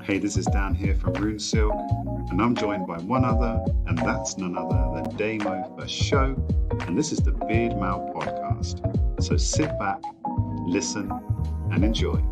Hey, this is Dan here from Rune Silk, and I'm joined by one other, and that's none other than Damo for show, and this is the Beardmail podcast. So sit back, listen, and enjoy.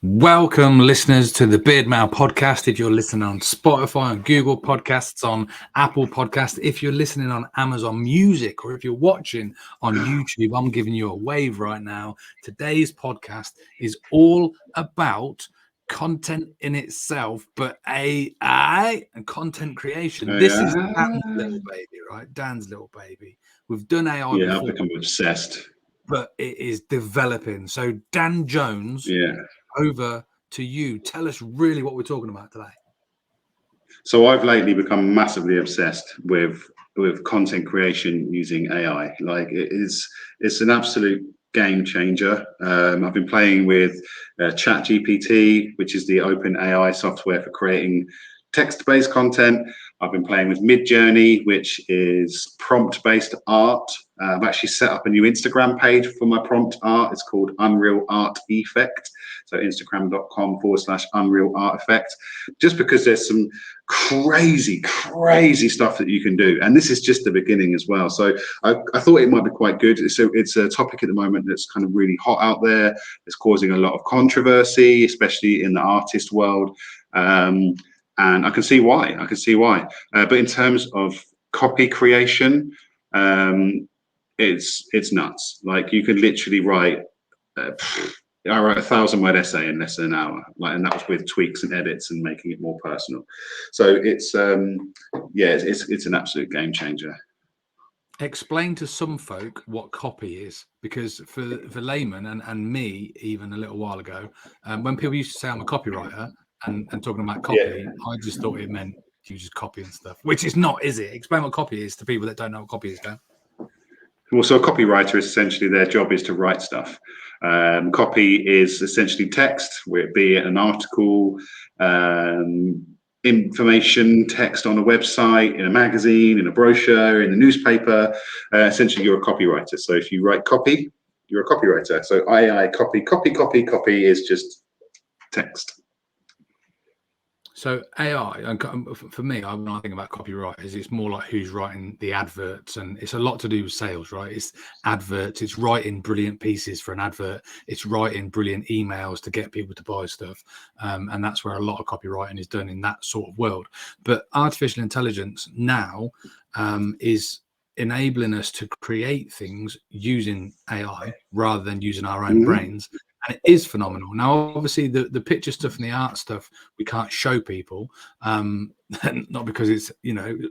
Welcome, listeners, to the Beardmail podcast. If you're listening on Spotify, on Google Podcasts, on Apple Podcasts, if you're listening on Amazon Music, or if you're watching on YouTube, I'm giving you a wave right now. Today's podcast is all about content in itself, but AI and content creation. This is Dan's little baby, right? Dan's little baby. We've done AI before. I've become obsessed. But it is developing. So Dan Jones, over to you. Tell us really what we're talking about today. So I've lately become massively obsessed with content creation using AI. Like it's an absolute game changer. I've been playing with Chat GPT, which is the open AI software for creating text-based content. I've been playing with Midjourney, which is prompt-based art. I've actually set up a new Instagram page for my prompt art. It's called Unreal Art Effect. So Instagram.com/Unreal Art Effect. Just because there's some crazy stuff that you can do. And this is just the beginning as well. So I thought it might be quite good. It's a topic at the moment that's kind of really hot out there. It's causing a lot of controversy, especially in the artist world. And I can see why. But in terms of copy creation, it's nuts. Like you could literally write. I wrote a 1,000-word essay in less than an hour, and that was with tweaks and edits and making it more personal. So it's an absolute game changer. Explain to some folk what copy is, because for laymen and me, even a little while ago, when people used to say I'm a copywriter and talking about copy, I just thought it meant you just copying stuff, which is not, is it? Explain what copy is to people that don't know what copy is, Dan. Well, so a copywriter is essentially, their job is to write stuff. Copy is essentially text, be it an article, information, text on a website, in a magazine, in a brochure, in a newspaper. Essentially, you're a copywriter. So if you write copy, you're a copywriter. So AI copy is just text. So AI, and for me, when I think about copywriters, it's more like who's writing the adverts, and it's a lot to do with sales, right? It's adverts, it's writing brilliant pieces for an advert, it's writing brilliant emails to get people to buy stuff, and that's where a lot of copywriting is done in that sort of world. But artificial intelligence now is enabling us to create things using AI rather than using our own brains. And it is phenomenal. Now, obviously, the picture stuff and the art stuff we can't show people, not because it's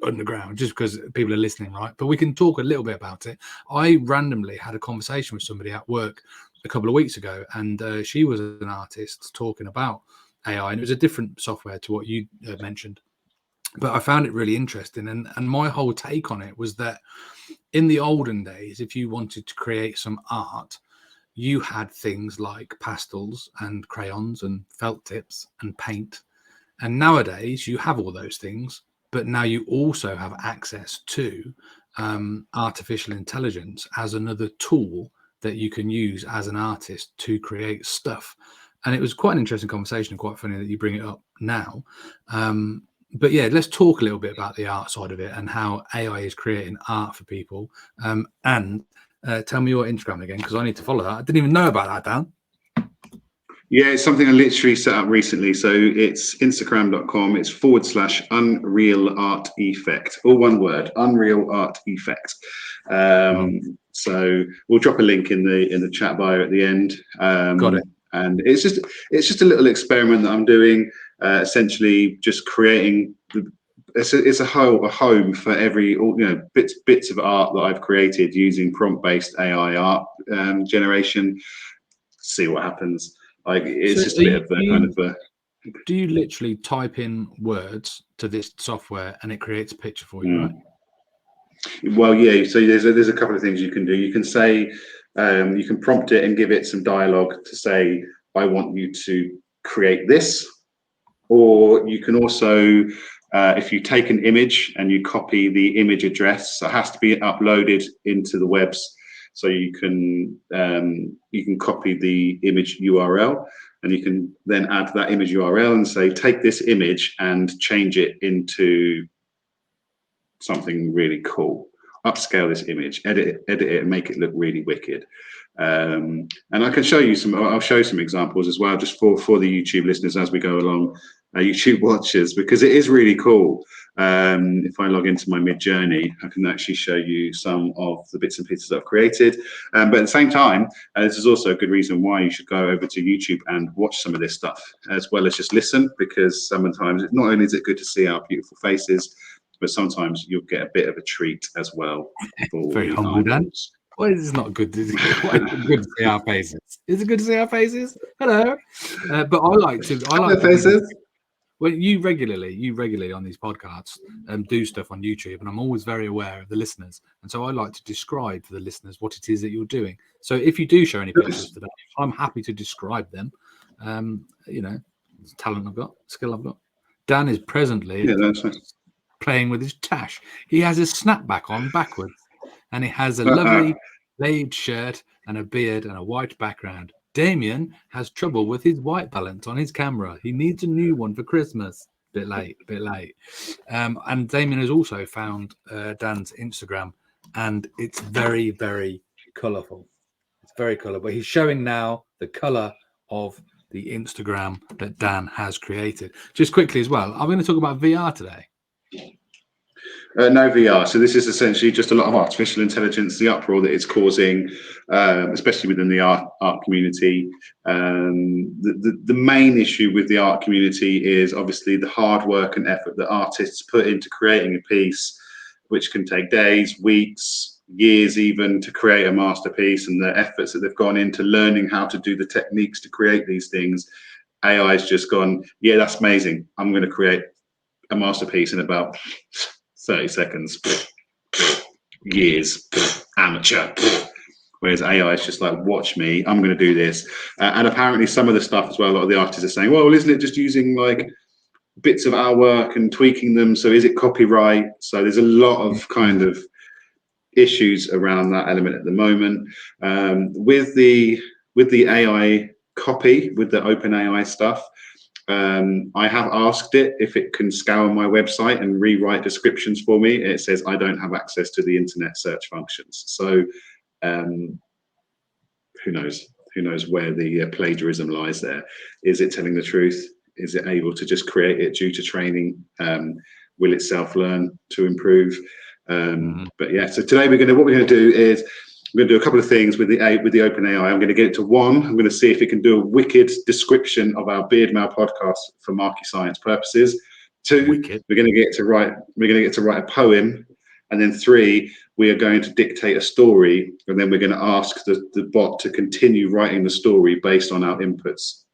underground, just because people are listening, right? But we can talk a little bit about it. I randomly had a conversation with somebody at work a couple of weeks ago, and she was an artist talking about AI, and it was a different software to what you mentioned. But I found it really interesting, and my whole take on it was that in the olden days, if you wanted to create some art, you had things like pastels and crayons and felt tips and paint. And nowadays you have all those things, but now you also have access to artificial intelligence as another tool that you can use as an artist to create stuff. And it was quite an interesting conversation, and quite funny that you bring it up now. But yeah, let's talk a little bit about the art side of it and how AI is creating art for people. And tell me your Instagram again, because I need to follow that. I didn't even know about that, Dan. Yeah, it's something I literally set up recently. So it's Instagram.com. It's /Unreal Art Effect. All one word, Unreal Art Effect. So we'll drop a link in the chat bio at the end. Got it. And it's just a little experiment that I'm doing. Essentially, just creating it's a home for every bits of art that I've created using prompt-based AI art generation. See what happens. Like it's just a bit of the kind of a. Do you literally type in words to this software and it creates a picture for you, right? Well, yeah. So there's a couple of things you can do. You can say You can prompt it and give it some dialogue to say, I want you to create this. Or you can also, if you take an image and you copy the image address, so it has to be uploaded into the webs. So you can copy the image URL, and you can then add that image URL and say, take this image and change it into something really cool. Upscale this image, edit it, and make it look really wicked. And I can show you I'll show some examples as well, just for the YouTube listeners as we go along, YouTube watchers, because it is really cool. If I log into my Mid-Journey, I can actually show you some of the bits and pieces I've created. But at the same time, this is also a good reason why you should go over to YouTube and watch some of this stuff, as well as just listen, because sometimes not only is it good to see our beautiful faces, but sometimes you'll get a bit of a treat as well. Very humble, Dan. Well, it's not good. Is it? Why is it good to see our faces? Is it good to see our faces? Hello. But I like faces. Well, you regularly on these podcasts do stuff on YouTube, and I'm always very aware of the listeners, and so I like to describe for the listeners what it is that you're doing. So if you do show any pictures today, I'm happy to describe them. Talent I've got, skill I've got. Dan is presently playing with his tash. He has his snapback on backwards, and he has a lovely laid shirt and a beard and a white background. Damien has trouble with his white balance on his camera. He needs a new one for Christmas. Bit late. And Damien has also found Dan's Instagram, and it's very, very colourful. It's very colourful. He's showing now the colour of the Instagram that Dan has created. Just quickly as well, I'm going to talk about VR today. No VR. So this is essentially just a lot of artificial intelligence, the uproar that it's causing, especially within the art community. The main issue with the art community is obviously the hard work and effort that artists put into creating a piece, which can take days, weeks, years even to create a masterpiece, and the efforts that they've gone into learning how to do the techniques to create these things. AI's just gone, yeah, that's amazing. I'm going to create a masterpiece in about 30 seconds, years, amateur. Whereas AI is just like, watch me, I'm going to do this. And apparently some of the stuff as well, a lot of the artists are saying, well, isn't it just using like bits of our work and tweaking them? So is it copyright? So there's a lot of kind of issues around that element at the moment. With the AI copy, with the OpenAI stuff, I have asked it if it can scour my website and rewrite descriptions for me. It says I don't have access to the internet search functions. So who knows where the plagiarism lies there. Is it telling the truth? Is it able to just create it due to training? Will it self-learn to improve? But yeah, so today what we're going to do is we're going to do a couple of things with the OpenAI. I'm going to get it to one. I'm going to see if it can do a wicked description of our Beardmail podcast for market science purposes. Two, we're going to get to write a poem, and then three, we are going to dictate a story, and then we're going to ask the bot to continue writing the story based on our inputs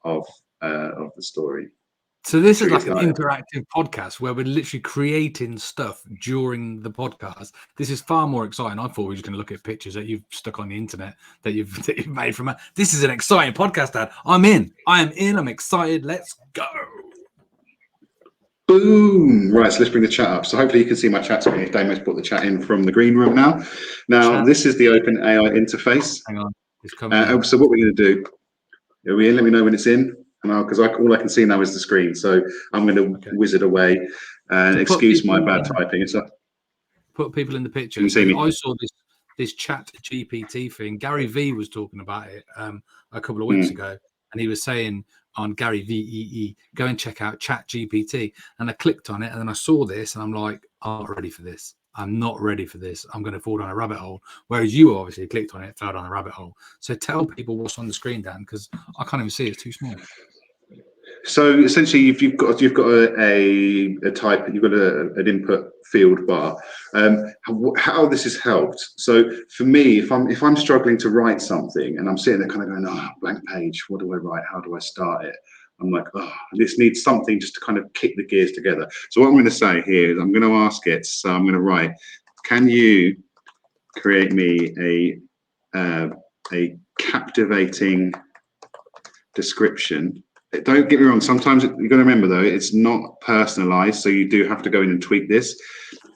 of the story. So this is like an interactive podcast where we're literally creating stuff during the podcast. This is far more exciting. I thought we were just going to look at pictures that you've stuck on the internet that you've made from. This is an exciting podcast, Dad. I'm in. I'm excited. Let's go. Boom. Right, so let's bring the chat up. So hopefully you can see my chat screen. Damo's brought the chat in from the green room now. This is the OpenAI interface. Hang on. It's coming. So what we're going to do, are we in? Let me know when it's in. Because all I can see now is the screen, so I'm going to wizard away and excuse my bad typing. Put people in the picture. I saw this Chat GPT thing. Gary V was talking about it a couple of weeks ago, and he was saying on Gary VEE, go and check out Chat GPT. And I clicked on it, and then I saw this, and I'm like, I'm not ready for this. I'm not ready for this. I'm going to fall down a rabbit hole. Whereas you obviously clicked on it, fell down a rabbit hole. So tell people what's on the screen, Dan, because I can't even see it. It's too small. So essentially, if you've got a type, you've got an input field bar. How this has helped. So for me, if I'm struggling to write something and I'm sitting there kind of going, blank page, what do I write? How do I start it? I'm like, this needs something just to kind of kick the gears together. So what I'm going to say here is I'm going to ask it. So I'm going to write, can you create me a a captivating description. Don't get me wrong, sometimes you've got to remember though, it's not personalized, so you do have to go in and tweak this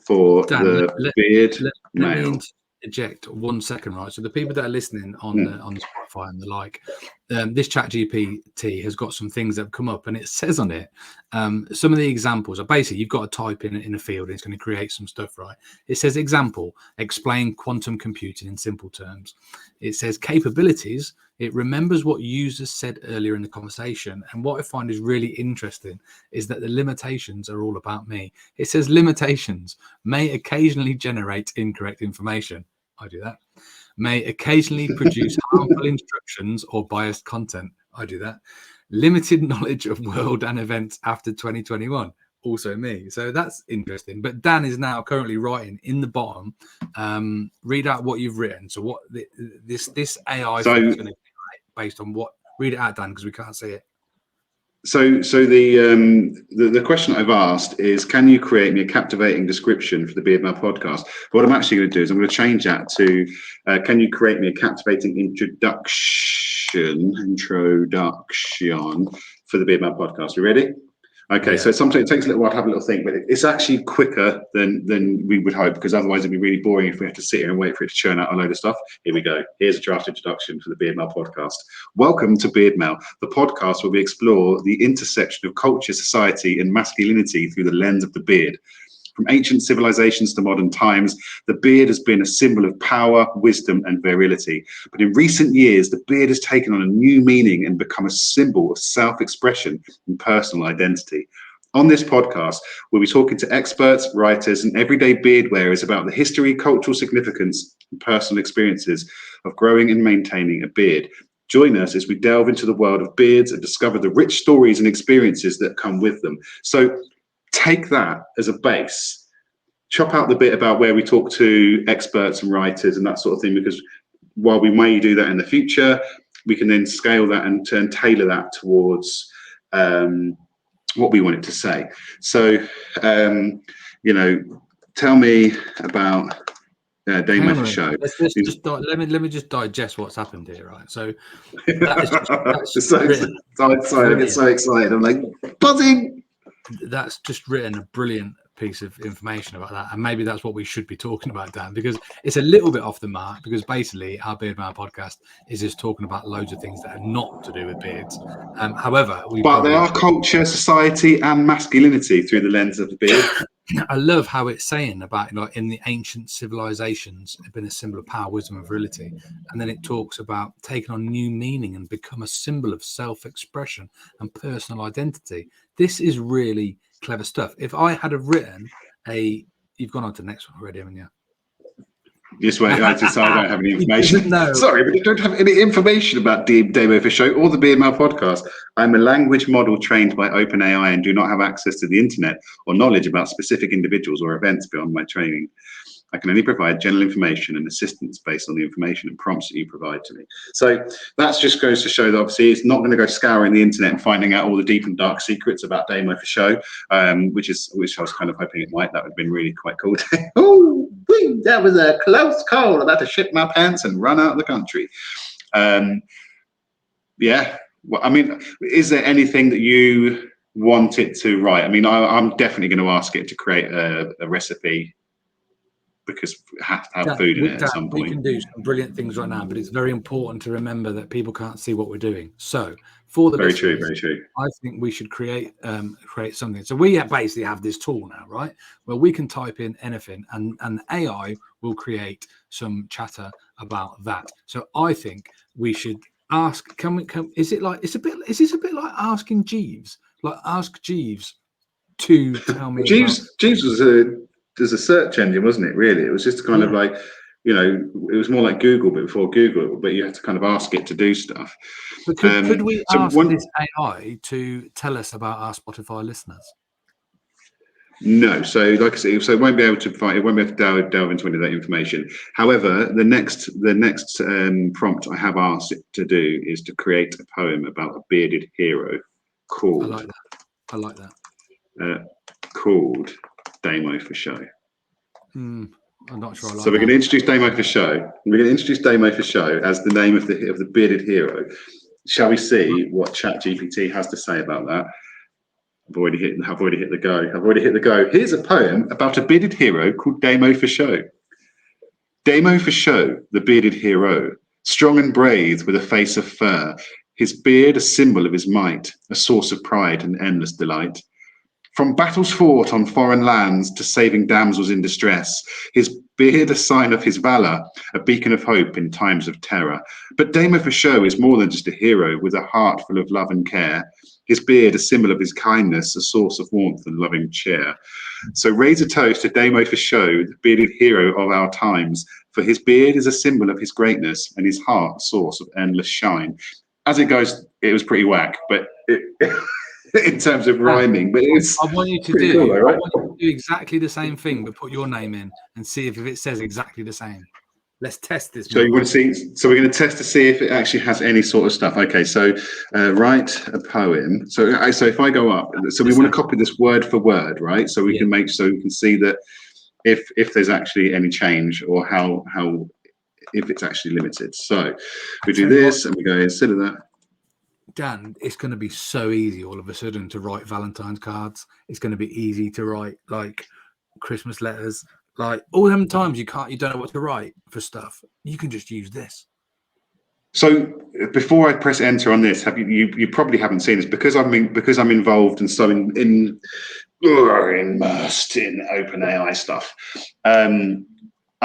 for Dan, the beard let me mail. interject 1 second, right? So the people that are listening on on Spotify and the like, this Chat GPT has got some things that have come up, and it says on it, some of the examples are basically you've got to type in a field, and it's going to create some stuff, right? It says example, explain quantum computing in simple terms. It says capabilities. It remembers what users said earlier in the conversation. And what I find is really interesting is that the limitations are all about me. It says limitations may occasionally generate incorrect information. I do that. May occasionally produce harmful instructions or biased content. I do that. Limited knowledge of world and events after 2021. Also me. So that's interesting. But Dan is now currently writing in the bottom. Read out what you've written. So what this AI thing is going to based on what? Read it out, Dan, because we can't see it. So the question I've asked is, can you create me a captivating description for the Beardmail podcast? What I'm actually going to do is I'm going to change that to, can you create me a captivating introduction for the Beardmail podcast? You ready? Okay, yeah. So sometimes it takes a little while to have a little think, but it's actually quicker than we would hope, because otherwise it'd be really boring if we had to sit here and wait for it to churn out a load of stuff. Here we go. Here's a draft introduction for the Beardmail podcast. Welcome to Beardmail, the podcast where we explore the intersection of culture, society, and masculinity through the lens of the beard. From ancient civilizations to modern times, the beard has been a symbol of power, wisdom, and virility. But in recent years, the beard has taken on a new meaning and become a symbol of self-expression and personal identity. On this podcast, we'll be talking to experts, writers, and everyday beard wearers about the history, cultural significance, and personal experiences of growing and maintaining a beard. Join us as we delve into the world of beards and discover the rich stories and experiences that come with them. So take that as a base, chop out the bit about where we talk to experts and writers and that sort of thing, because while we may do that in the future, we can then scale that and tailor that towards what we want it to say. So, tell me about Damo for show. Let me just digest what's happened here, right? So that's so excited. I get so excited. I'm like buzzing. That's just written a brilliant piece of information about that, and maybe that's what we should be talking about, Dan, because it's a little bit off the mark, because basically our Beardmail podcast is just talking about loads of things that are not to do with beards. However, they are culture, society, and masculinity through the lens of the beard. I love how it's saying about, like, in the ancient civilizations, it's been a symbol of power, wisdom, and virility. And then it talks about taking on new meaning and become a symbol of self-expression and personal identity. This is really clever stuff. If I had have written you've gone on to the next one already, haven't you? Yes, wait, I don't have any information. No. Sorry, but I don't have any information about Damo for Show or the Beardmail podcast. I'm a language model trained by OpenAI and do not have access to the internet or knowledge about specific individuals or events beyond my training. I can only provide general information and assistance based on the information and prompts that you provide to me. So that just goes to show that obviously it's not going to go scouring the internet and finding out all the deep and dark secrets about Damo for Show, which I was kind of hoping it might. That would have been really quite cool. Oh, that was a close call. I'm about to shit my pants and run out of the country. Yeah. Well, I mean, is there anything that you want it to write? I mean, I'm definitely going to ask it to create a recipe, because we have to have food in it at some point. We can do some brilliant things right now, but it's very important to remember that people can't see what we're doing. So for the very true. I think we should create something. So we basically have this tool now, right, where we can type in anything, and AI will create some chatter about that. So I think we should ask. Is this a bit like asking Jeeves? Like, ask Jeeves to tell me. Jeeves was there's a search engine, wasn't it? Really, it was just kind of like, it was more like Google, but before Google, but you had to kind of ask it to do stuff. But could we ask this AI to tell us about our Spotify listeners? No, so like I said, so it won't be able to delve into any of that information. However, the next prompt I have asked it to do is to create a poem about a bearded hero called. I like that. Called Damo for Show. I'm not sure. I like So we're going to introduce Damo for show. We're going to introduce Damo for show as the name of the bearded hero. Shall we see what Chat GPT has to say about that? I've already hit the go. Here's a poem about a bearded hero called Damo for show. Damo for show, the bearded hero, strong and brave with a face of fur, his beard a symbol of his might, a source of pride and endless delight. From battles fought on foreign lands to saving damsels in distress, his beard a sign of his valour, a beacon of hope in times of terror. But Damo for show is more than just a hero with a heart full of love and care. His beard a symbol of his kindness, a source of warmth and loving cheer. So raise a toast to Damo for show, the bearded hero of our times, for his beard is a symbol of his greatness and his heart a source of endless shine. As it goes, it was pretty whack, but in terms of rhyming, but it's I want you to pretty cool though, right? I want you to do exactly the same thing, but put your name in and see if it says exactly the same. Let's test this. So you want to see? So we're going to test to see if it actually has any sort of stuff. Okay, so write a poem. So if I go up, so we want to copy this word for word, right? So we can make so we can see that if there's actually any change or how if it's actually limited. So we do this and we go instead of that. Dan, it's going to be so easy all of a sudden to write Valentine's cards. It's going to be easy to write like Christmas letters. Like all them times you don't know what to write for stuff. You can just use this. So before I press enter on this, have you probably haven't seen this because I'm involved and so immersed in OpenAI stuff.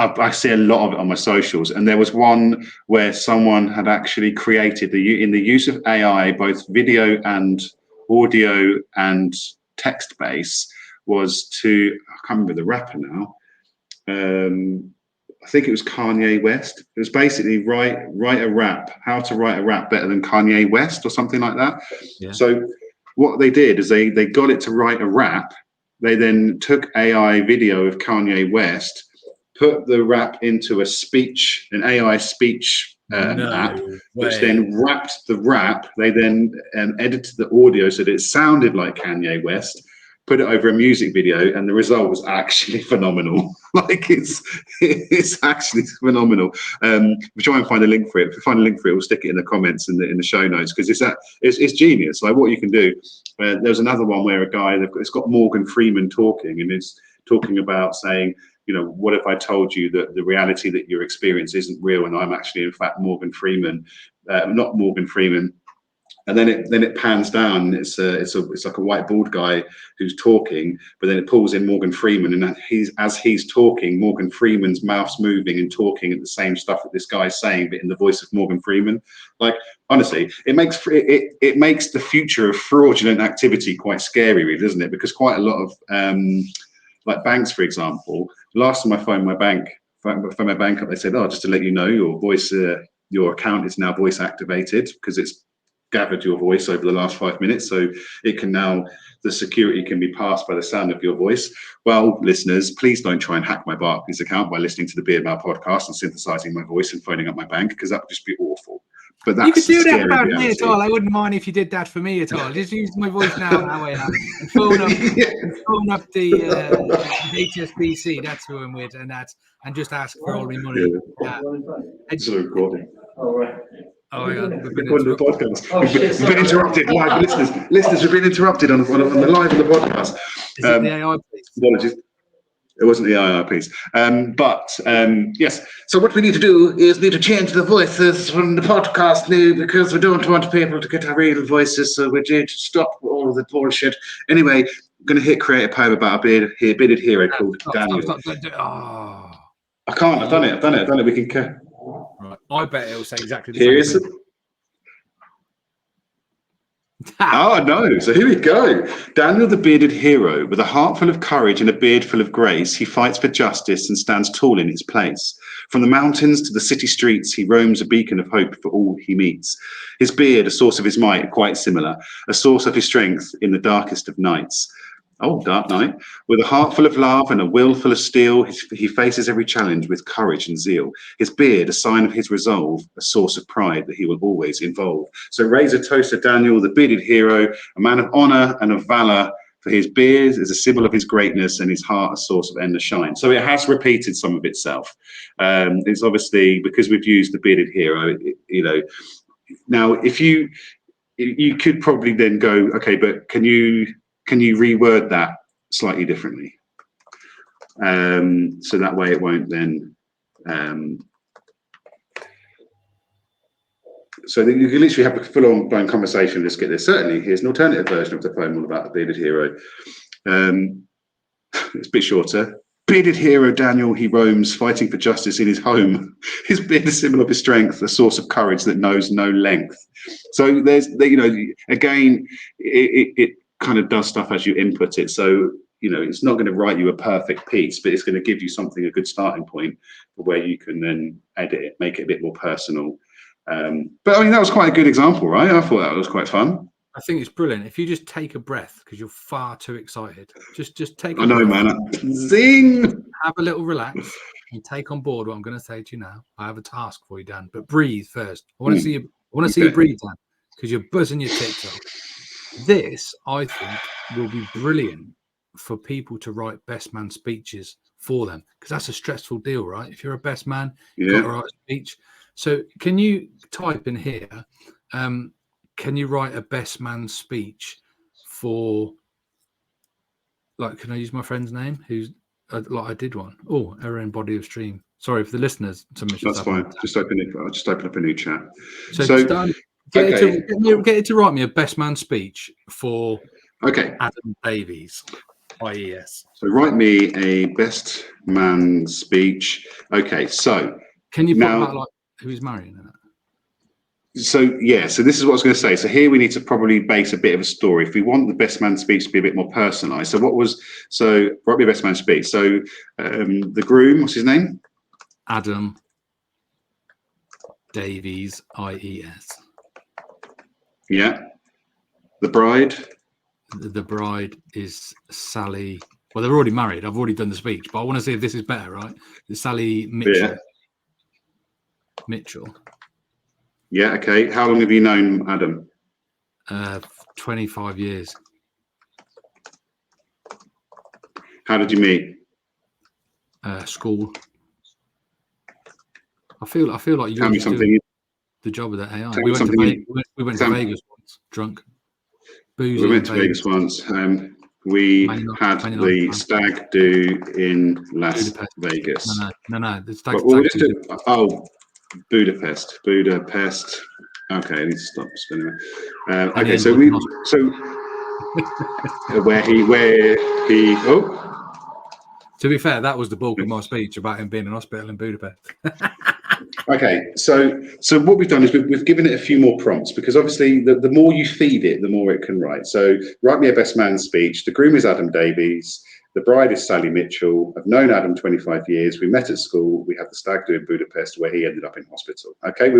I see a lot of it on my socials, and there was one where someone had actually created in the use of AI, both video and audio and text base, was to, I can't remember the rapper now. I think it was Kanye West. It was basically write a rap, how to write a rap better than Kanye West or something like that. Yeah. So what they did is they got it to write a rap. They then took AI video of Kanye West, put the rap into an AI speech app, which then wrapped the rap. They then edited the audio so that it sounded like Kanye West, put it over a music video, and the result was actually phenomenal. Like it's actually phenomenal. We'll try and find a link for it. If we find a link for it, we'll stick it in the comments in the show notes, because it's genius. Like what you can do. There's another one where a guy, it's got Morgan Freeman talking, and it's talking about saying, you know, what if I told you that the reality that you're experiencing isn't real, and I'm actually in fact Morgan Freeman, not Morgan Freeman. And then it pans down. It's like a white bald guy who's talking, but then it pulls in Morgan Freeman, and as he's talking, Morgan Freeman's mouth's moving and talking at the same stuff that this guy's saying, but in the voice of Morgan Freeman. Like honestly, it makes the future of fraudulent activity quite scary, really, doesn't it? Because quite a lot of like banks, for example. Last time I phoned my bank up, they said, "Oh, just to let you know, your account is now voice activated because it's gathered your voice over the last 5 minutes, so it can now, the security can be passed by the sound of your voice." Well, listeners, please don't try and hack my Barclays account by listening to the Beardmail podcast and synthesizing my voice and phoning up my bank, because that would just be awful. But that's you could do that about reality. me at all. I wouldn't mind if you did that for me at all. Just use my voice now that way, and phone up the HSBC. That's who I'm with, and just ask for all my money. It's a recording. Oh right. Oh my God, we've been the podcast. Oh, we've been interrupted live. Listeners, we've been interrupted on the live of the podcast. Is it the AI piece? Apologies. It wasn't the AI piece. Yes. So what we need to do is change the voices from the podcast now, because we don't want people to get our real voices. So we need to stop all of the bullshit. Anyway, I'm going to hit create a poem about a bearded hero called Daniel. Stop. I can't. I've done it. We can. Right. I bet it'll say exactly the Here same is Oh no, so here we go. Daniel the bearded hero, with a heart full of courage and a beard full of grace, he fights for justice and stands tall in his place. From the mountains to the city streets, he roams a beacon of hope for all he meets. His beard, a source of his might, quite similar, a source of his strength in the darkest of nights. Oh, dark night. With a heart full of love and a will full of steel, he faces every challenge with courage and zeal. His beard, a sign of his resolve, a source of pride that he will always involve. So raise a toast to Daniel, the bearded hero, a man of honor and of valor, For his beard is a symbol of his greatness, and his heart a source of endless shine. So it has repeated some of itself. It's obviously because we've used the bearded hero. Now if you could probably then go, okay, but can you reword that slightly differently? So that way it won't then. So that you can literally have a full-on blown conversation. Let's get this. Certainly, here's an alternative version of the poem all about the bearded hero. It's a bit shorter. Bearded hero Daniel, he roams, fighting for justice in his home. His beard is a symbol of his strength, a source of courage that knows no length. So there's, again, it kind of does stuff as you input it. So, it's not going to write you a perfect piece, but it's going to give you something, a good starting point for where you can then edit it, make it a bit more personal. But I mean, that was quite a good example, right? I thought that was quite fun. I think it's brilliant. If you just take a breath, because you're far too excited, just take a breath. I know, man. Zing! Have a little relax and take on board what I'm going to say to you now. I have a task for you, Dan, but breathe first. I want to see you. I want to see you breathe, Dan, because you're buzzing your tits off. This, I think, will be brilliant for people to write best man speeches for them, because that's a stressful deal, right? If you're a best man, you've got to write a speech. So can you type in here, can you write a best man speech for, like, can I use my friend's name? Who's, like I did one. Oh, error in body of stream. Sorry for the listeners. That's fine. Just open it. I'll just open up a new chat. So get it to write me a best man speech for Adam Davies, IES. So write me a best man speech. Okay, so can you put about like who he's marrying in it? So this is what I was going to say. So here we need to probably base a bit of a story. If we want the best man speech to be a bit more personalised. So write me a best man speech. So the groom, what's his name? Adam Davies, IES. Yeah. The bride? The bride is Sally. Well, they're already married. I've already done the speech, but I want to see if this is better, right? It's Sally Mitchell. Mitchell. Yeah, okay. How long have you known Adam? 25 years. How did you meet? School. I feel like you're just doing the job of that AI. We went to Vegas once, drunk. Boozy. We went to Vegas once. We had the stag do in Las Vegas. No. The stag do. Budapest. Okay, I need to stop spinning it. Okay, so where he. Oh. To be fair, that was the bulk of my speech about him being in hospital in Budapest. Okay, so what we've done is we've given it a few more prompts, because obviously the more you feed it, the more it can write. So write me a best man speech. The groom is Adam Davies. The bride is Sally Mitchell. I've known Adam 25 years. We met at school. We had the stag do in Budapest where he ended up in hospital. Okay,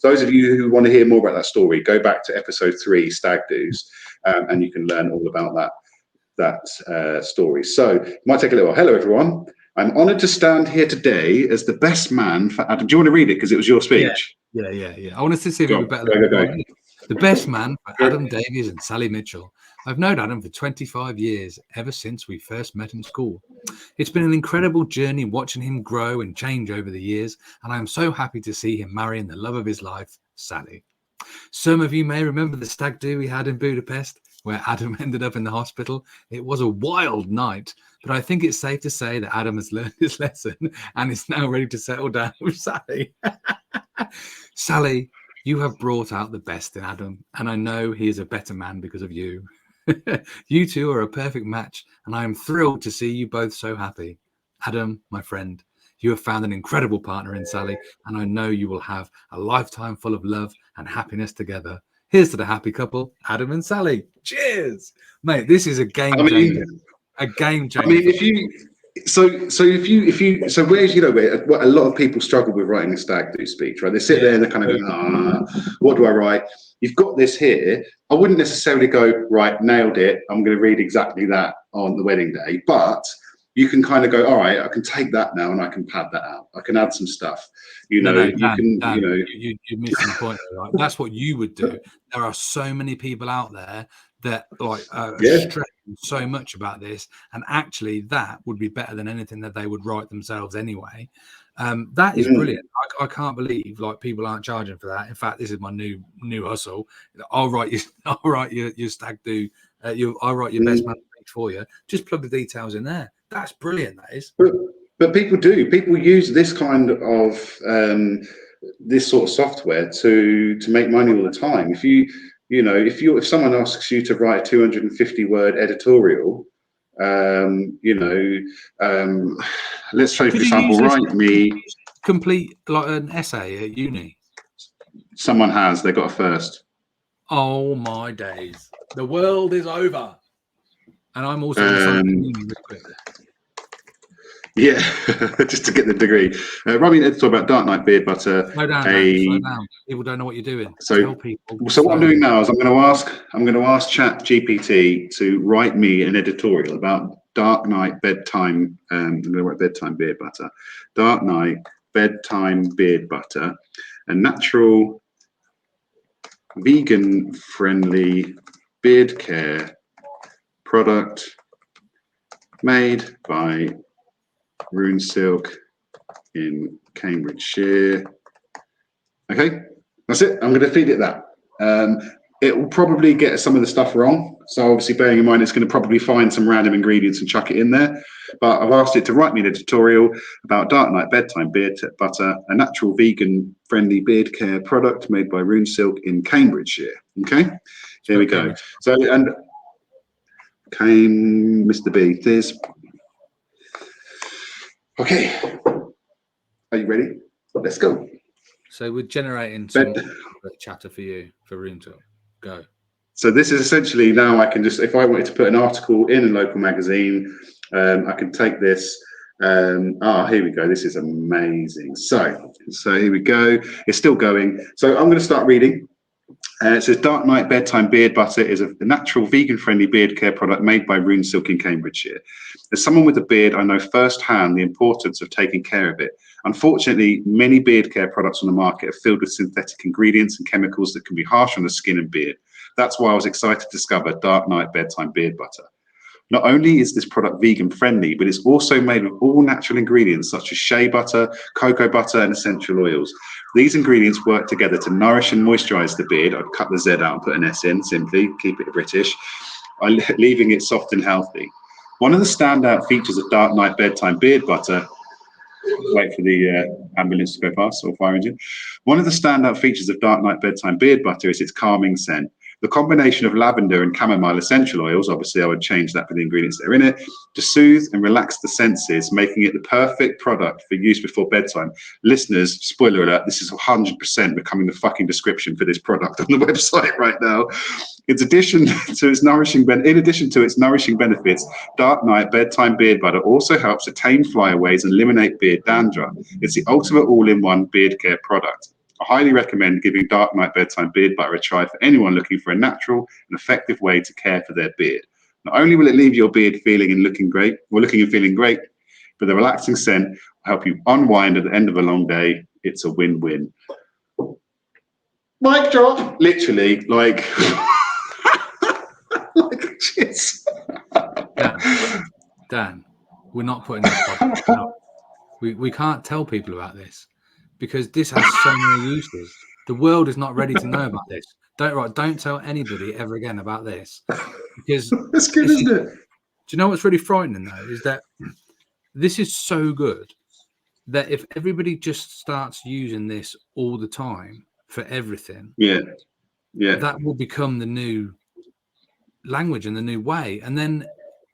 those of you who want to hear more about that story, go back to episode 3, stag do's, and you can learn all about that story. So it might take a little while. Hello, everyone. I'm honoured to stand here today as the best man for Adam. Do you want to read it because it was your speech? Yeah. I wanted to see if it would be better. Go. The best man for Adam Davies and Sally Mitchell. I've known Adam for 25 years, ever since we first met in school. It's been an incredible journey watching him grow and change over the years, and I am so happy to see him marrying the love of his life, Sally. Some of you may remember the stag do we had in Budapest, where Adam ended up in the hospital. It was a wild night, but I think it's safe to say that Adam has learned his lesson and is now ready to settle down with Sally. Sally, you have brought out the best in Adam, and I know he is a better man because of you. You two are a perfect match, and I am thrilled to see you both so happy. Adam, my friend, you have found an incredible partner in Sally, and I know you will have a lifetime full of love and happiness together. Here's to the happy couple, Adam and Sally. Cheers, mate. This is a game changer. A game changer. I mean, if you where's where a lot of people struggle with writing a stag do speech, right? They sit there and they're kind of what do I write? You've got this here. I wouldn't necessarily go, right, nailed it. I'm going to read exactly that on the wedding day, but you can kind of go, all right, I can take that now and I can pad that out. I can add some stuff. You're missing the point, right? That's what you would do. There are so many people out there that like Yeah. stressing so much about this, and actually that would be better than anything that they would write themselves anyway. That is brilliant. I can't believe like people aren't charging for that. In fact, this is my new hustle. I'll write your stag do. I'll write your best man page for you. Just plug the details in there. That's brilliant. That is. But people do. People use this kind of this sort of software to make money all the time. If someone asks you to write a 250 word editorial, let's say, for example, write me. Complete like an essay at uni. Someone has. They got a first. Oh my days! The world is over, and I'm also going to sign uni real quick. Yeah, just to get the degree. Write me an editorial about Dark Knight Beard Butter. Slow down, slow down. People don't know what you're doing. So, tell people. So what I'm doing now is I'm going to ask Chat GPT to write me an editorial about Dark Knight bedtime. I'm going to write bedtime beard butter. Dark Knight bedtime beard butter, a natural, vegan-friendly beard care product made by Rune Silk in Cambridgeshire. Okay, that's it. I'm going to feed it that. It will probably get some of the stuff wrong. So obviously bearing in mind, it's going to probably find some random ingredients and chuck it in there. But I've asked it to write me an editorial about Dark Knight bedtime beard butter, a natural vegan-friendly beard care product made by Rune Silk in Cambridgeshire. Okay, here we go. So, and came Mr. B. There's. Okay, are you ready? Let's go. So we're generating some chatter for you for Rune Silk. Go. So this is essentially now I can just, if I wanted to put an article in a local magazine, I can take this. Here we go. This is amazing. So here we go. It's still going. So I'm going to start reading. It says Dark Knight bedtime beard butter is a natural vegan-friendly beard care product made by Rune Silk in Cambridgeshire. As someone with a beard, I know firsthand the importance of taking care of it. Unfortunately, many beard care products on the market are filled with synthetic ingredients and chemicals that can be harsh on the skin and beard. That's why I was excited to discover Dark Knight bedtime beard butter. Not only is this product vegan friendly, but it's also made with all natural ingredients such as shea butter, cocoa butter, and essential oils. These ingredients work together to nourish and moisturize the beard. I'd cut the Z out and put an S in, simply keep it British, leaving it soft and healthy. One of the standout features of Dark Knight bedtime beard butter, wait for the ambulance to go past, or fire engine. One of the standout features of Dark Knight bedtime beard butter is its calming scent. The combination of lavender and chamomile essential oils, obviously I would change that for the ingredients that are in it, to soothe and relax the senses, making it the perfect product for use before bedtime. Listeners, spoiler alert, this is 100% becoming the fucking description for this product on the website right now. In addition to its nourishing benefits, Dark Knight bedtime beard butter also helps to tame flyaways and eliminate beard dandruff. It's the ultimate all-in-one beard care product. I highly recommend giving Dark Knight bedtime beard butter a try for anyone looking for a natural and effective way to care for their beard. Not only will it leave your beard looking and feeling great, but the relaxing scent will help you unwind at the end of a long day. It's a win-win. Mic drop. Literally, like, like shit. Dan, we're not putting this podcast out. We can't tell people about this, because this has so many uses. The world is not ready to know about this. Don't tell anybody ever again about this, because that's good, isn't it? Do you know what's really frightening though? Is that this is so good that if everybody just starts using this all the time for everything, that will become the new language and the new way, and then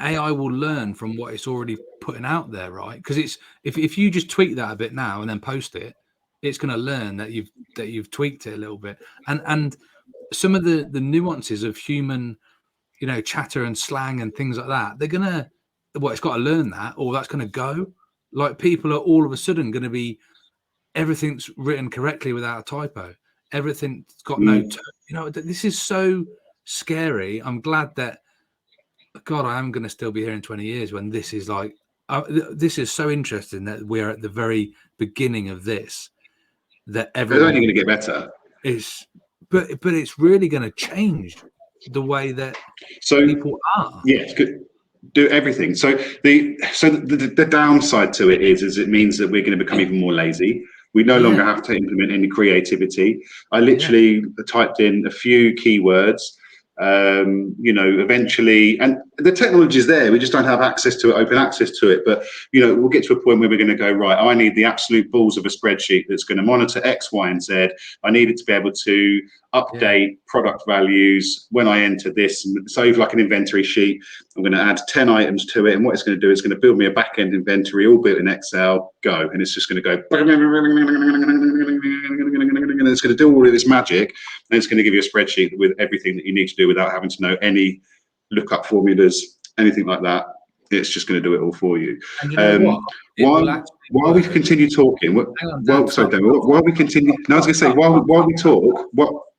AI will learn from what it's already putting out there, right? Because it's if you just tweak that a bit now and then post it, it's going to learn that you've tweaked it a little bit, and some of the nuances of human, chatter and slang and things like that. It's got to learn that, or that's going to go. Like, people are all of a sudden going to be, everything's written correctly without a typo. Everything's got no, this is so scary. I'm glad that, God, I am going to still be here in 20 years when this is like, this is so interesting that we're at the very beginning of this. That everyone, it's only going to get better. But it's really going to change. the way that So people are. yeah, good. Do everything. So the downside to it is it means that we're going to become even more lazy. We no longer have to implement any creativity. I literally typed in a few keywords, eventually, and the technology is there. We just don't have access to it, open access to it. But, we'll get to a point where we're going to go, right, I need the absolute balls of a spreadsheet that's going to monitor X, Y, and Z. I need it to be able to update product values when I enter this. So like an inventory sheet, I'm going to add 10 items to it. And what it's going to do is going to build me a back-end inventory, all built in Excel, go. And it's just going to go, and it's going to do all of this magic. And it's going to give you a spreadsheet with everything that you need to do without having to know any lookup formulas, anything like that. It's just going to do it all for you. And you know what? While we continue talking, while we continue, no, I was going to say, while we talk,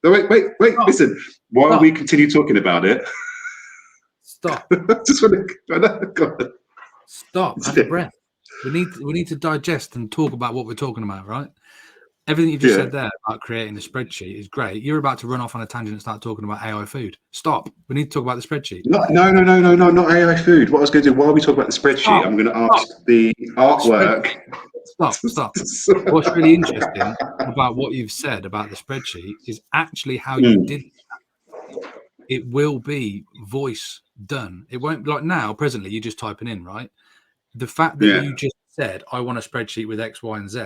wait, listen, while we continue talking about it, stop. Just want to, stop. Have a breath. We need to digest and talk about what we're talking about, right? Everything you just said there about creating the spreadsheet is great. You're about to run off on a tangent and start talking about AI food. Stop. We need to talk about the spreadsheet. No, not AI food. What I was going to do while we talk about the spreadsheet, I'm going to ask the artwork. Stop. What's really interesting about what you've said about the spreadsheet is actually how you did that. It will be voice done. It won't, like now, presently, you're just typing in, right? The fact that you just said, I want a spreadsheet with X, Y, and Z,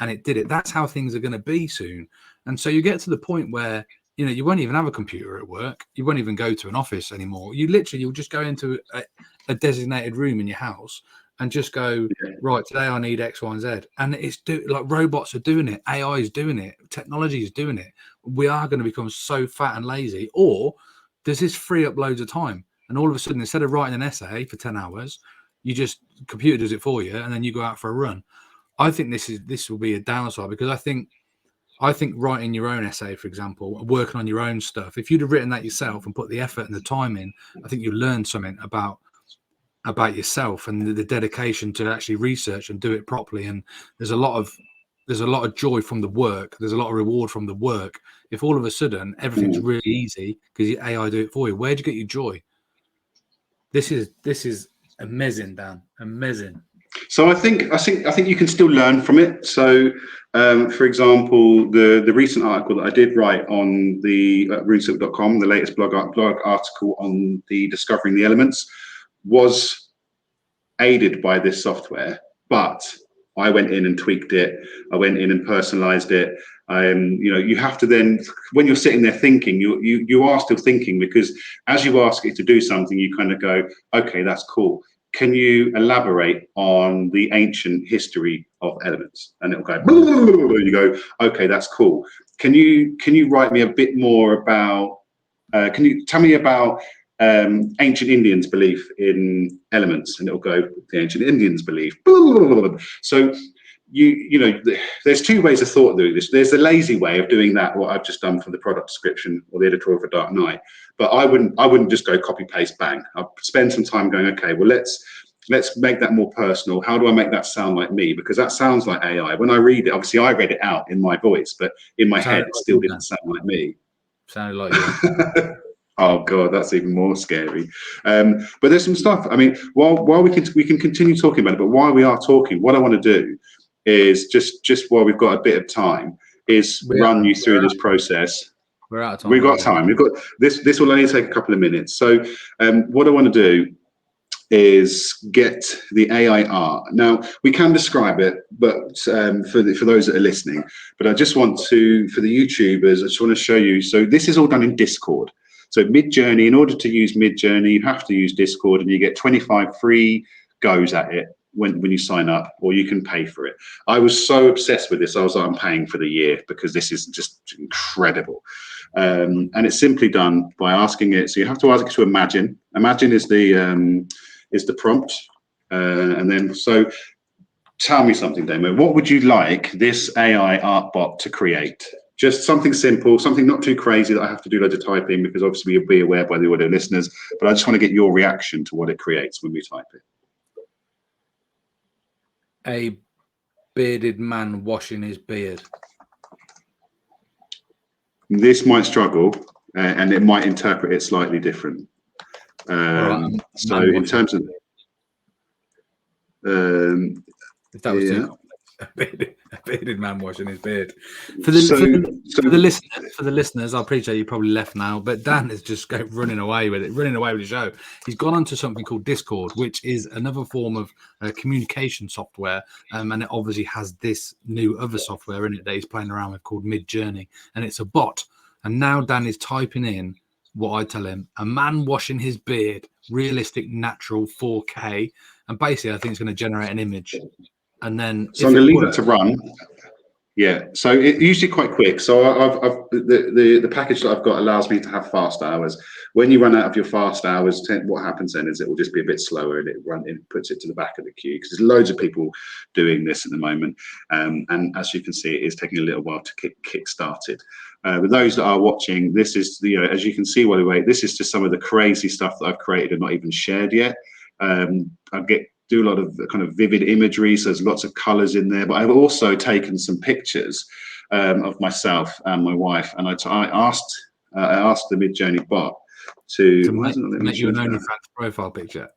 and it did it. That's how things are going to be soon. And so you get to the point where, you won't even have a computer at work. You won't even go to an office anymore. You'll just go into a designated room in your house and just go, right, today I need X, Y, and Z. And it's like robots are doing it. AI is doing it. Technology is doing it. We are going to become so fat and lazy. Or does this free up loads of time? And all of a sudden, instead of writing an essay for 10 hours, computer does it for you, and then you go out for a run. I think this will be a downside, because I think writing your own essay, for example, working on your own stuff, if you'd have written that yourself and put the effort and the time in, I think you'll learn something about yourself and the dedication to actually research and do it properly. And there's a lot of joy from the work. There's a lot of reward from the work. If all of a sudden everything's really easy because your AI do it for you, where'd you get your joy? This is amazing, Dan. Amazing. So I think you can still learn from it. So, for example, the recent article that I did write on the runesilk.com, the latest blog article on the discovering the elements, was aided by this software, but I went in and tweaked it. I went in and personalized it. You have to then, when you're sitting there thinking, you are still thinking, because as you ask it to do something, you kind of go, okay, that's cool. Can you elaborate on the ancient history of elements? And it'll go, you go, okay, that's cool. Can you write me a bit more about, can you tell me about ancient Indians' belief in elements? And it'll go, the ancient Indians' belief. So there's two ways of thought doing this. There's the lazy way of doing that, what I've just done for the product description or the editorial for Dark Knight. But I wouldn't just go copy paste bang. I'd spend some time going, okay, well let's make that more personal. How do I make that sound like me? Because that sounds like AI. When I read it, obviously I read it out in my voice, but in my head it still didn't sound like me. Sounded like you. Oh god, that's even more scary. But there's some stuff. I mean, while we can continue talking about it, but while we are talking, what I want to do is just while we've got a bit of time, is run you through this process. We're out of time. We've got time. We've got this. This will only take a couple of minutes. So, what I want to do is get the AI art. Now we can describe it, but for those that are listening, but I just want to, for the YouTubers, I just want to show you. So this is all done in Discord. So Midjourney, in order to use Midjourney, you have to use Discord, and you get 25 free goes at it when you sign up, or you can pay for it. I was so obsessed with this. I was like, I'm paying for the year because this is just incredible. And it's simply done by asking it. So you have to ask it to imagine. Imagine is the prompt. And then, so tell me something, Damo. What would you like this AI art bot to create? Just something simple, something not too crazy that I have to do loads of typing, because obviously you'll be aware by the audio listeners, but I just want to get your reaction to what it creates when we type it. A bearded man washing his beard. This might struggle. and it might interpret it slightly different. So in terms of if that was yeah. too complex, a bearded man washing his beard. For the listeners, I appreciate you probably left now, but Dan is just running away with the show. He's gone onto something called Discord, which is another form of communication software, and it obviously has this new other software in it that he's playing around with called Midjourney, and it's a bot. And now Dan is typing in what I tell him: a man washing his beard, realistic, natural, 4K, and basically I think it's going to generate an image. And then, so I'm going to leave that to run. Yeah, so it's usually quite quick. So the package that I've got allows me to have fast hours. When you run out of your fast hours, what happens then is it will just be a bit slower, and it puts it to the back of the queue, because there's loads of people doing this at the moment. And as you can see, it is taking a little while to kick started. With those that are watching, this is as you can see while we wait, this is just some of the crazy stuff that I've created and not even shared yet. Do a lot of kind of vivid imagery, so there's lots of colors in there, but I've also taken some pictures of myself and my wife, and I asked the Midjourney bot to make you an OnlyFans profile picture.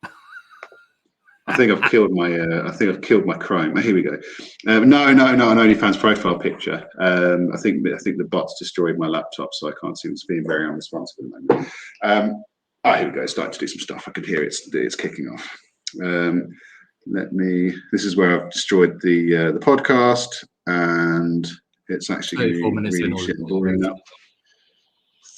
I think I've killed my Chrome. Here we go. No, an OnlyFans profile picture. I think the bot's destroyed my laptop, so I can't see it's being very unresponsive at the moment. Here we go. It's starting to do some stuff. I can hear it's kicking off. This is where I've destroyed the podcast, and it's actually 34 minutes really in shit and boring now.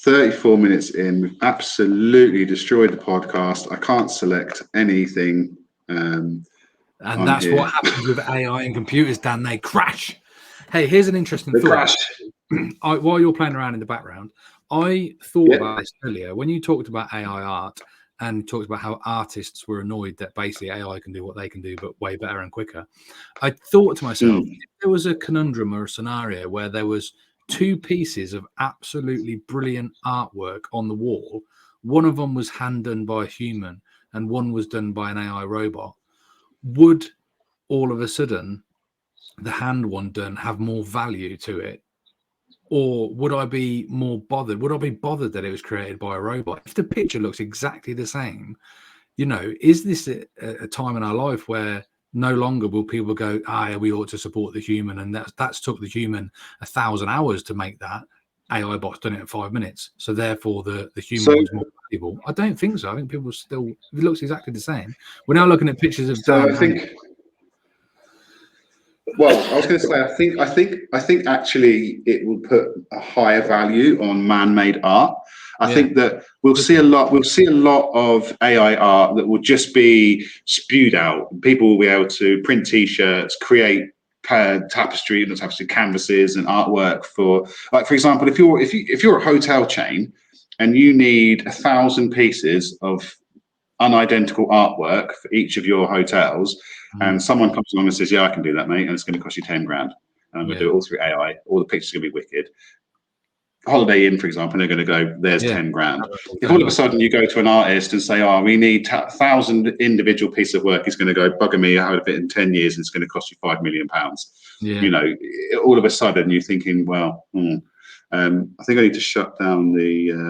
34 minutes in, we've absolutely destroyed the podcast. I can't select anything. And that's here. What happens with AI and computers, Dan. They crash. Hey, here's an interesting thought. While you're playing around in the background, I thought about this earlier when you talked about AI art and talked about how artists were annoyed that basically AI can do what they can do, but way better and quicker. I thought to myself, if there was a conundrum or a scenario where there was two pieces of absolutely brilliant artwork on the wall, one of them was hand done by a human and one was done by an AI robot, would all of a sudden the hand one done have more value to it? Or would I be more bothered? Would I be bothered that it was created by a robot? If the picture looks exactly the same, is this a time in our life where no longer will people go, we ought to support the human, and that's took the human 1,000 hours to make that. AI bot's done it in 5 minutes, so therefore the human was more valuable. I don't think so. I think people still, if it looks exactly the same. We're now looking at pictures of. Well, I was going to say, I think actually it will put a higher value on man-made art. I think that we'll see a lot of AI art that will just be spewed out. People will be able to print T-shirts, create tapestry canvases and artwork for, like, for example, if you're a hotel chain and you need 1,000 pieces of unidentical artwork for each of your hotels, and someone comes along and says, I can do that, mate, and it's going to cost you 10 grand, and I'm going to do it all through AI, all the pictures are going to be wicked. Holiday Inn, for example, they're going to go, there's 10 grand. If all of a sudden you go to an artist and say, we need 1,000 individual pieces of work, he's going to go, bugger me, I have it in 10 years and it's going to cost you £5 million. All of a sudden you're thinking, I think I need to shut down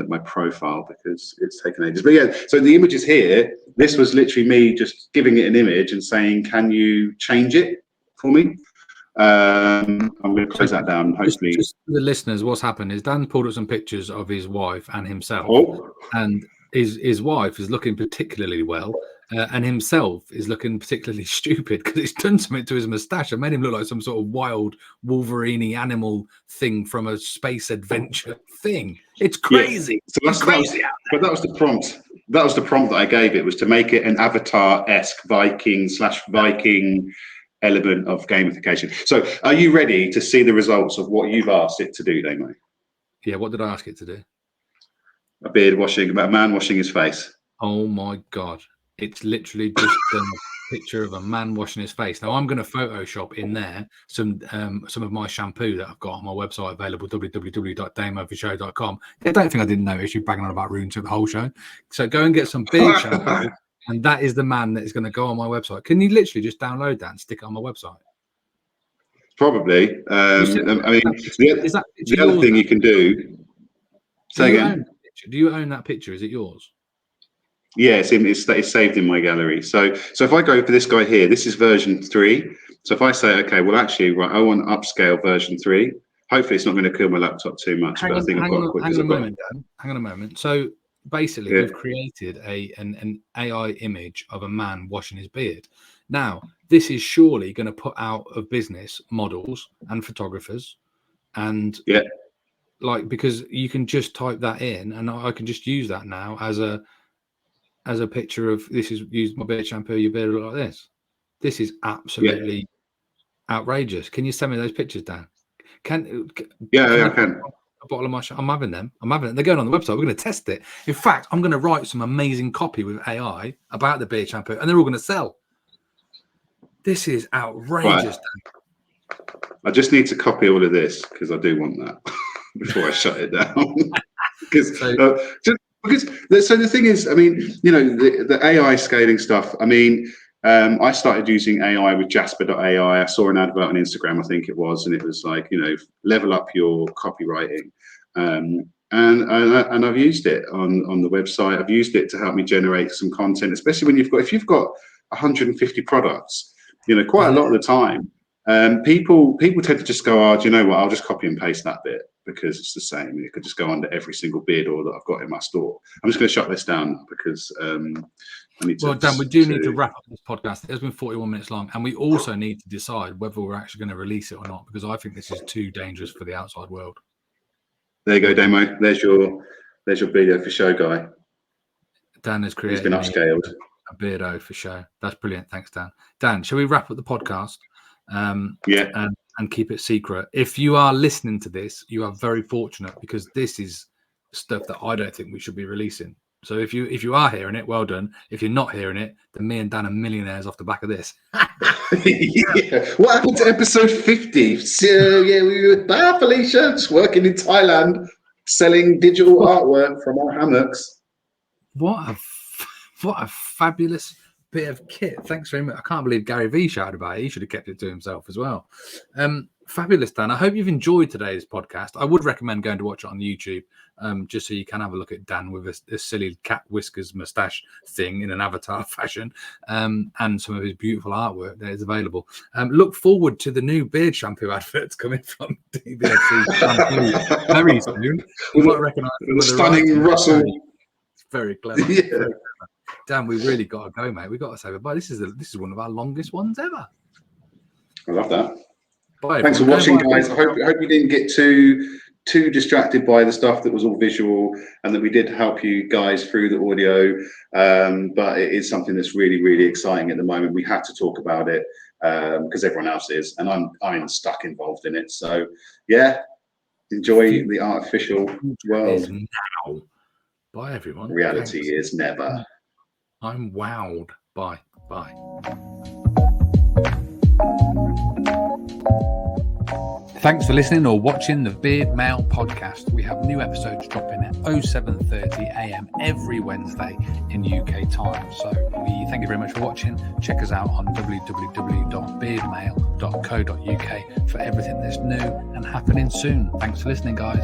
my profile because it's taken ages. But so the image is here. This was literally me just giving it an image and saying, can you change it for me? I'm going to close that down. Hopefully, just for the listeners, what's happened is Dan pulled up some pictures of his wife and himself, and his wife is looking particularly well, and himself is looking particularly stupid because it's done something to his moustache and made him look like some sort of wild Wolverine animal thing from a space adventure thing. It's crazy. So that was the prompt. That was the prompt that I gave it, was to make it an Avatar-esque Viking element of gamification. So are you ready to see the results of what you've asked it to do, Damo? Yeah, what did I ask it to do? A man washing his face. Oh my God. It's literally just done a picture of a man washing his face. Now I'm going to Photoshop in there some of my shampoo that I've got on my website available, www.damoforshow.com. I don't think I didn't notice you banging on about runes through the whole show. So go and get some big shampoo. And that is the man that is going to go on my website. Can you literally just download that and stick it on my website? Probably. I mean, the other thing you can do. Say again. picture? Do you own that picture? Is it yours? Yeah, it's saved in my gallery. So if I go for this guy here, this is version 3. So if I say, okay, well, actually, right, I want upscale version 3. Hopefully, it's not going to kill my laptop too much. But I think I've got a quick. Hang on a moment, Dan. Hang on a moment. So basically, Yeah. we've created an AI image of a man washing his beard. Now, this is surely going to put out of business models and photographers, and Yeah. like, because you can just type that in, and I can just use that now as a picture of, this is used my beard shampoo, your beard look like this. This is absolutely outrageous. Can you send me those pictures, Dan? I can. A bottle of my I'm having them. They're going on the website. We're going to test it. In fact, I'm going to write some amazing copy with AI about the beard shampoo, and they're all going to sell. This is outrageous. Right. I just need to copy all of this because I do want that before I shut it down. So the thing is, I mean, you know, the AI scaling stuff. I mean, I started using AI with Jasper.ai. I saw an advert on Instagram, I think it was, and it was like, you know, level up your copywriting. And I've used it on the website. I've used it to help me generate some content, especially when if you've got 150 products, you know, quite a lot of the time. People tend to just go, oh, do you know what? I'll just copy and paste that bit because it's the same. It could just go under every single beard oil that I've got in my store. I'm just going to shut this down because I need to. Well, Dan, we do need to wrap up this podcast. It's been 41 minutes long, and we also need to decide whether we're actually going to release it or not, because I think this is too dangerous for the outside world. There you go, Damo. There's your video for show guy. Dan has created. He's been upscaled. A beardo for show. That's brilliant. Thanks, Dan. Dan, shall we wrap up the podcast? And keep it secret. If you are listening to this, you are very fortunate, because this is stuff that I don't think we should be releasing. So if you are hearing it, well done. If you're not hearing it, then me and Dan are millionaires off the back of this. Yeah. What happened to episode 50? So we were there, Felicia, just working in Thailand, selling digital artwork from our hammocks. What a fabulous bit of kit. Thanks very much. I can't believe Gary Vee shouted about it. He should have kept it to himself as well. Fabulous, Dan. I hope you've enjoyed today's podcast. I would recommend going to watch it on YouTube, just so you can have a look at Dan with a silly cat whiskers mustache thing in an avatar fashion, and some of his beautiful artwork that is available. Look forward to the new beard shampoo adverts coming from DBFC shampoo very soon. You might recognise the stunning Russell. It's very clever. Yeah. Very clever. Dan, we really got to go, mate. We got to say goodbye. This is one of our longest ones ever. I love that. Bye, thanks for watching, guys. I hope you didn't get too distracted by the stuff that was all visual, and that we did help you guys through the audio. But it is something that's really, really exciting at the moment. We had to talk about it because everyone else is, and I'm stuck involved in it. So yeah, enjoy the artificial world. Now. Bye, everyone. Reality is never. I'm wowed. Bye. Thanks for listening or watching the Beardmail podcast. We have new episodes dropping at 07:30 a.m. every Wednesday in UK time. So we thank you very much for watching. Check us out on www.beardmail.co.uk for everything that's new and happening soon. Thanks for listening, guys.